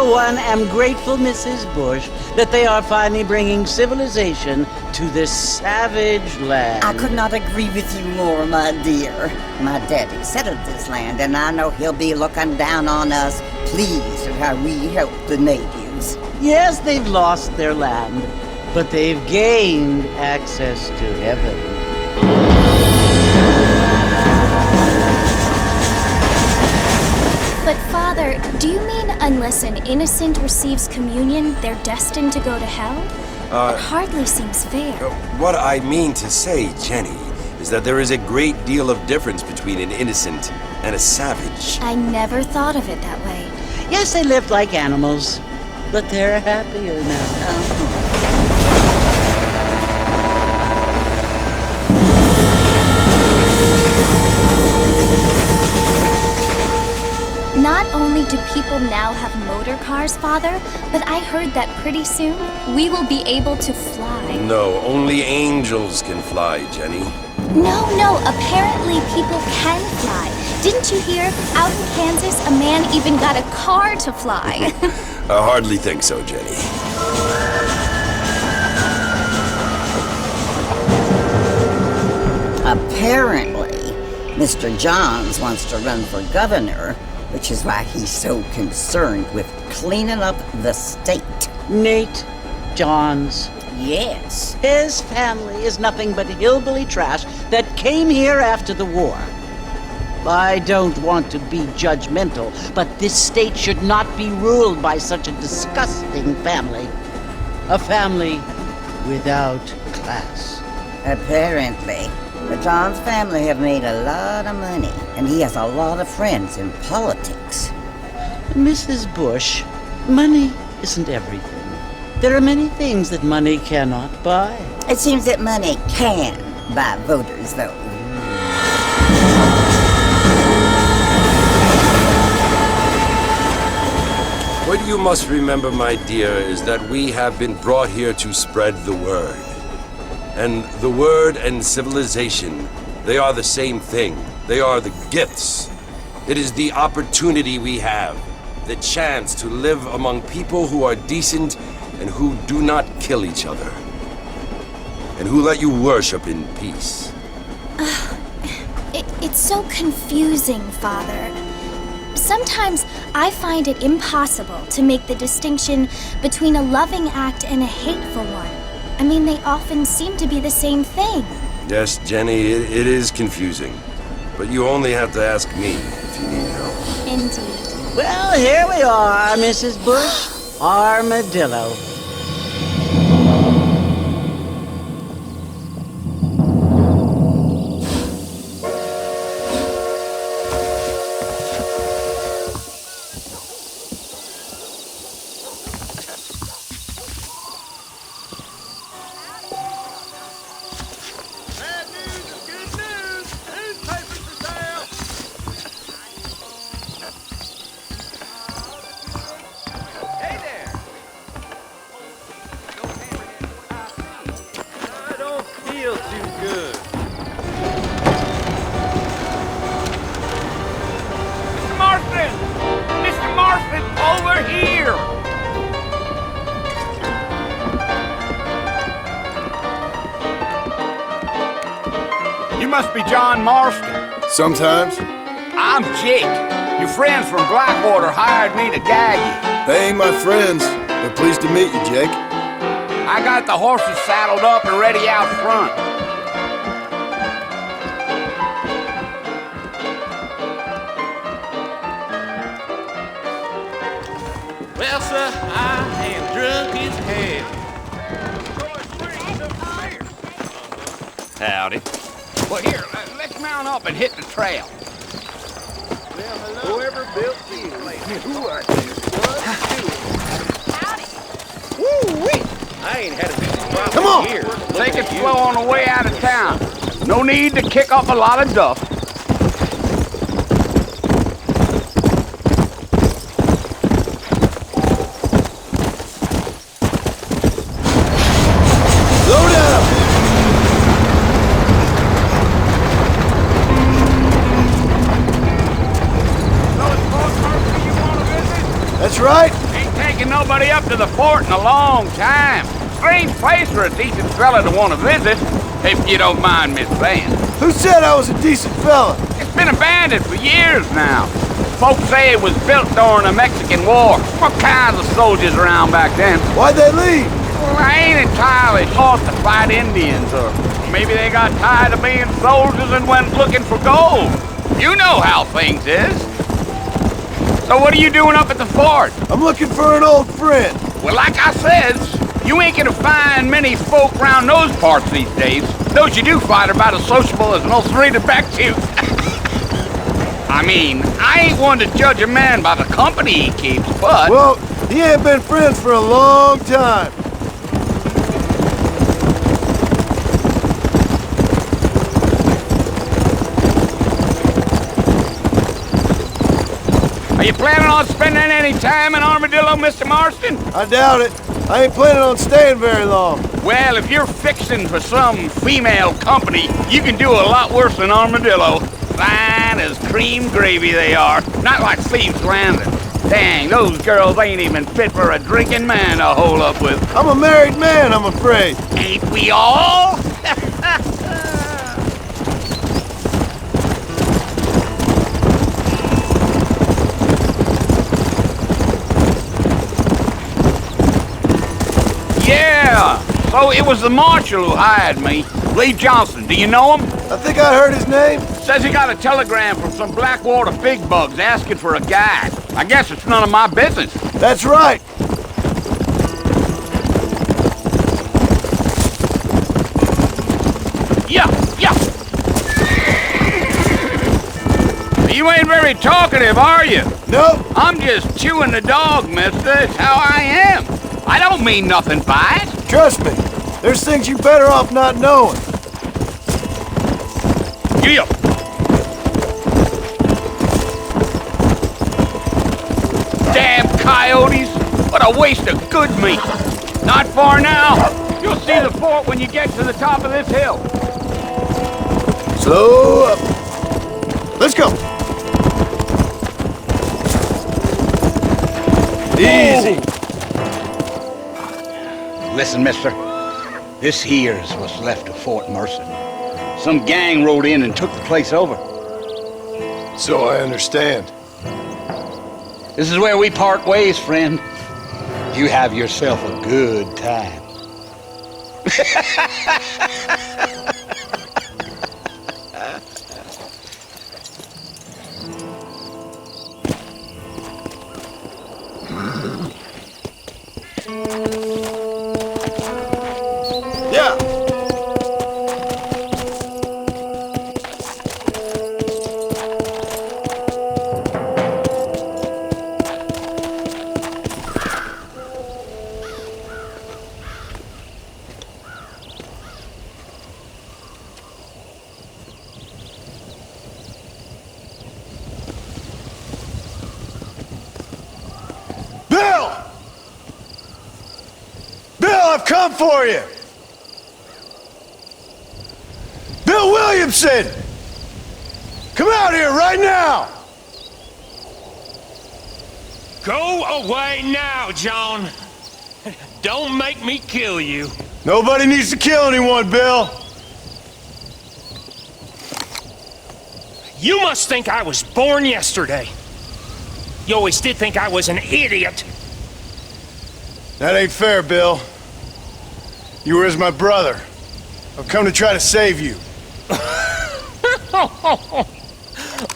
for one, am grateful, Mrs. Bush, that they are finally bringing civilization to this savage land. I could not agree with you more, my dear. My daddy settled this land, and I know he'll be looking down on us, pleased at how we help the natives. Yes, they've lost their land, but they've gained access to heaven. But Father, do you mean unless an innocent receives communion, they're destined to go to hell? It hardly seems fair. What I mean to say, Jenny, is that there is a great deal of difference between an innocent and a savage. I never thought of it that way. Yes, they lived like animals, but they're happier now. Not only do people now have motor cars, Father, but I heard that pretty soon we will be able to fly. No, only angels can fly, Jenny. No, apparently people can fly. Didn't you hear? Out in Kansas, a man even got a car to fly. I hardly think so, Jenny. Apparently, Mr. Johns wants to run for governor, which is why he's so concerned with cleaning up the state. Nate Johns. Yes. His family is nothing but hillbilly trash that came here after the war. I don't want to be judgmental, but this state should not be ruled by such a disgusting family. A family without class. Apparently. The Johns family have made a lot of money, and he has a lot of friends in politics. Mrs. Bush, money isn't everything. There are many things that money cannot buy. It seems that money can buy voters, though. What you must remember, my dear, is that we have been brought here to spread the word. And the word and civilization, they are the same thing. They are the gifts. It is the opportunity we have, the chance to live among people who are decent and who do not kill each other, and who let you worship in peace. It's so confusing, Father. Sometimes I find it impossible to make the distinction between a loving act and a hateful one. I mean, they often seem to be the same thing. Yes, Jenny, it is confusing. But you only have to ask me if you need help. Indeed. Well, here we are, Mrs. Bush. Armadillo. Mr. Marston, over here! You must be John Marston. Sometimes. I'm Jake. Your friends from Blackwater hired me to gag you. They ain't my friends, but pleased to meet you, Jake. I got the horses saddled up and ready out front. Well, sir, I am drunk as hell. Howdy. Well, here, let's mount up and hit the trail. Well, hello. Whoever built these places. Who are you? Woo-wee! I ain't had a busy spot Come on! here. Take it slow on the way out of town. No need to kick up a lot of dust. Slow down! So it's Fort Murphy you want to visit? That's right. Ain't nobody up to the fort in a long time. Strange place for a decent fella to want to visit, if you don't mind me saying. Who said I was a decent fella? It's been abandoned for years now. Folks say it was built during the Mexican War. What kinds of soldiers around back then? Why'd they leave? Well, I ain't entirely sure to fight Indians, or maybe they got tired of being soldiers and went looking for gold. You know how things is. So what are you doing up at the fort? I'm looking for an old friend. Well, like I said, you ain't gonna find many folk around those parts these days. Those you do find are about as sociable as an ulcerated back tooth. I mean, I ain't one to judge a man by the company he keeps, but... Well, he ain't been friends for a long time. Are you planning on spending any time in Armadillo, Mr. Marston? I doubt it. I ain't planning on staying very long. Well, if you're fixing for some female company, you can do a lot worse than Armadillo. Fine as cream gravy they are. Not like Thieves Landing. Dang, those girls ain't even fit for a drinking man to hole up with. I'm a married man, I'm afraid. Ain't we all? Yeah, so it was the marshal who hired me. Lee Johnson, do you know him? I think I heard his name. Says he got a telegram from some Blackwater big bugs asking for a guide. I guess it's none of my business. That's right. Yeah. You ain't very talkative, are you? Nope. I'm just chewing the dog, mister. It's how I am. I don't mean nothing by it. Trust me. There's things you're better off not knowing. Yeah. Damn coyotes! What a waste of good meat. Not far now. You'll see the fort when you get to the top of this hill. Slow up. Let's go. Easy. Listen, mister. This here's what's left of Fort Mercer. Some gang rode in and took the place over. So I understand. This is where we part ways, friend. You have yourself a good time. Yeah. Bill! Bill, I've come for you! Bill Williamson! Come out here right now! Go away now, John. Don't make me kill you. Nobody needs to kill anyone, Bill. You must think I was born yesterday. You always did think I was an idiot. That ain't fair, Bill. You were as my brother. I've come to try to save you.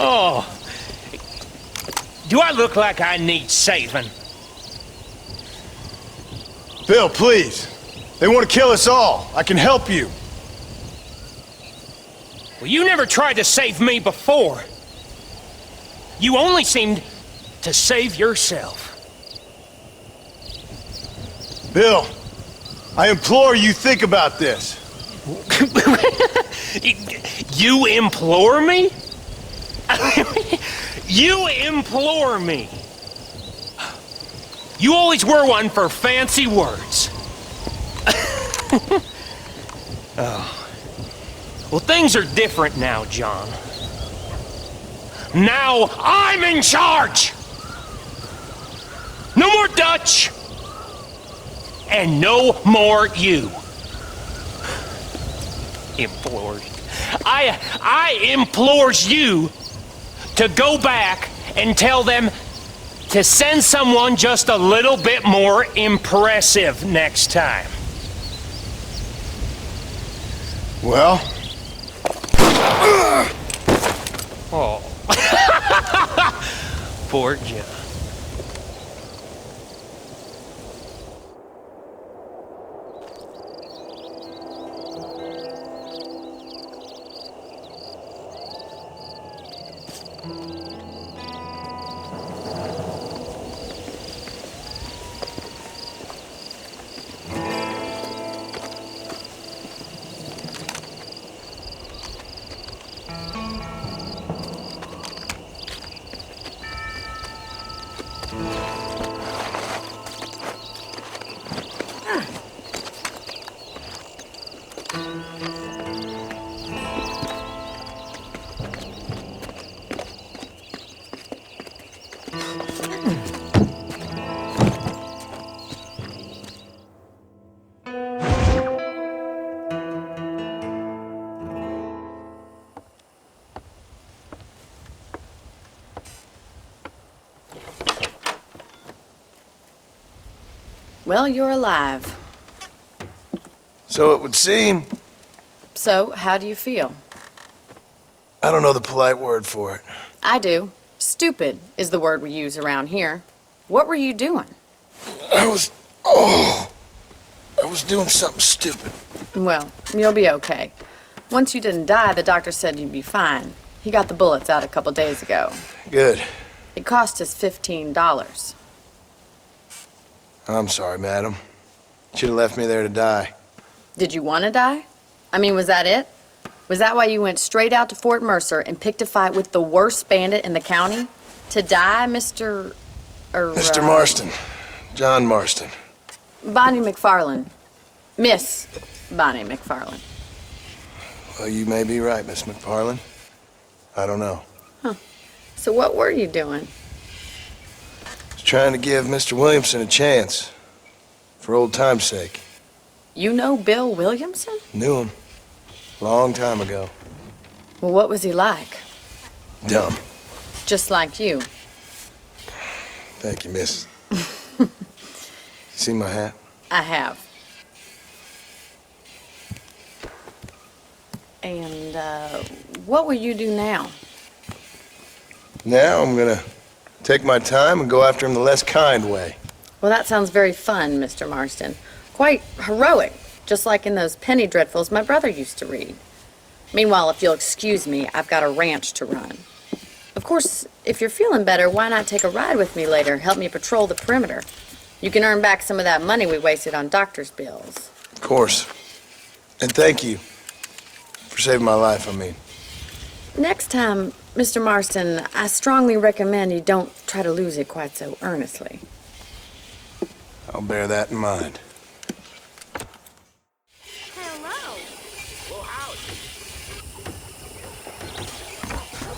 Oh. Do I look like I need saving? Bill, please. They want to kill us all. I can help you. Well, you never tried to save me before. You only seemed to save yourself. Bill, I implore you think about this. You implore me? You implore me. You always were one for fancy words. Oh. Well, things are different now, John. Now I'm in charge! No more Dutch! and no more you. Implores. I implores you to go back and tell them to send someone just a little bit more impressive next time. Well? Oh. Poor John. Well, you're alive. So it would seem. So, how do you feel? I don't know the polite word for it. I do. Stupid is the word we use around here. What were you doing? I was doing something stupid. Well, you'll be okay. Once you didn't die, the doctor said you'd be fine. He got the bullets out a couple days ago. Good. It cost us $15. I'm sorry, madam. Should have left me there to die. Did you want to die? I mean, was that it? Was that why you went straight out to Fort Mercer and picked a fight with the worst bandit in the county? To die, Mr. Mr. Marston. John Marston. Bonnie McFarlane. Miss Bonnie McFarlane. Well, you may be right, Miss McFarlane. I don't know. Huh. So what were you doing? I was trying to give Mr. Williamson a chance. For old time's sake. You know Bill Williamson? Knew him. Long time ago. Well, what was he like? Dumb. Just like you. Thank you, miss. See my hat? I have. And, what will you do now? Now I'm gonna take my time and go after him the less kind way. Well, that sounds very fun, Mr. Marston. Quite heroic, just like in those penny dreadfuls my brother used to read. Meanwhile, if you'll excuse me, I've got a ranch to run. Of course, if you're feeling better, why not take a ride with me later? Help me patrol the perimeter. You can earn back some of that money we wasted on doctor's bills. Of course. And thank you for saving my life, I mean. Next time, Mr. Marston, I strongly recommend you don't try to lose it quite so earnestly. I'll bear that in mind.